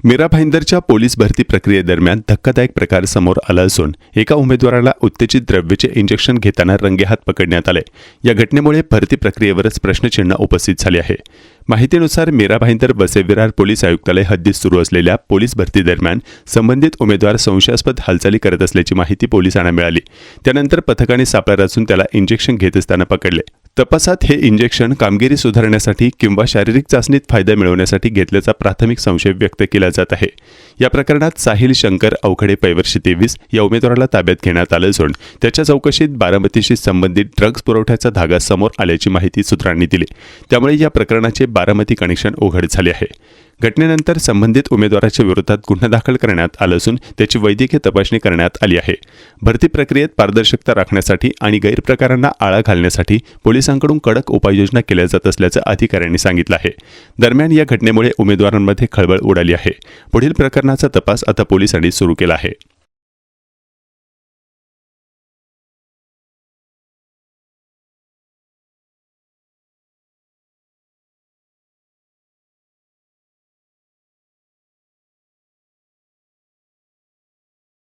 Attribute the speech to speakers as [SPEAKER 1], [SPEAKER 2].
[SPEAKER 1] Mira भाईंदरच्या police भरती प्रक्रियेदरम्यान धक्कादायक प्रकार समोर आला असून एका उमेदवाराला उत्तेजित द्रव्याचे इंजेक्शन घेताना रंगेहात पकडण्यात आले। या घटनेमुळे भरती प्रक्रियेवरच प्रश्नचिन्ह उपस्थित झाले आहे। माहितीनुसार मीरा भाईंदर वसई-विरार पोलीस आयुक्तालय हद्दीत सुरू असलेल्या पोलीस भरती दरम्यान संबंधित उमेदवार संशयास्पद हालचाली करत असल्याची माहिती पोलिसांना मिळाली। त्यानंतर पथकाने सापळा रचून त्याला इंजेक्शन घेत असताना पकडले। तपासात हे इंजेक्शन कामगिरी सुधारण्यासाठी किंवा शारीरिक चाचणीत फायदा मिळवण्यासाठी घेतल्याचा प्राथमिक संशय व्यक्त केला जात आहे। या प्रकरणात साहिल शंकर अवखडे पैवर्षी 23 या उमेदवाराला ताब्यात घेण्यात आलं असून त्याच्या चौकशीत बारामतीशी संबंधित ड्रग्ज पुरवठ्याचा धागा समोर आल्याची माहिती सूत्रांनी दिली। त्यामुळे या प्रकरणाचे बारामती कनेक्शन उघड झाले आहे। घटनेनंतर संबंधित उमेदवाराच्या विरोधात गुन्हा दाखल करण्यात आला असून त्याची वैद्यकीय तपासणी करण्यात आली आहे। भरती प्रक्रियेत पारदर्शकता राखण्यासाठी आणि गैरप्रकारांना आळा घालण्यासाठी पोलिसांकडून कडक उपाययोजना केल्या जात असल्याचं अधिकाऱ्यांनी सांगितलं आहे। दरम्यान या घटनेमुळे उमेदवारांमध्ये खळबळ उडाली आहे। पुढील प्रकरणाचा तपास आता पोलिसांनी सुरू केला आहे।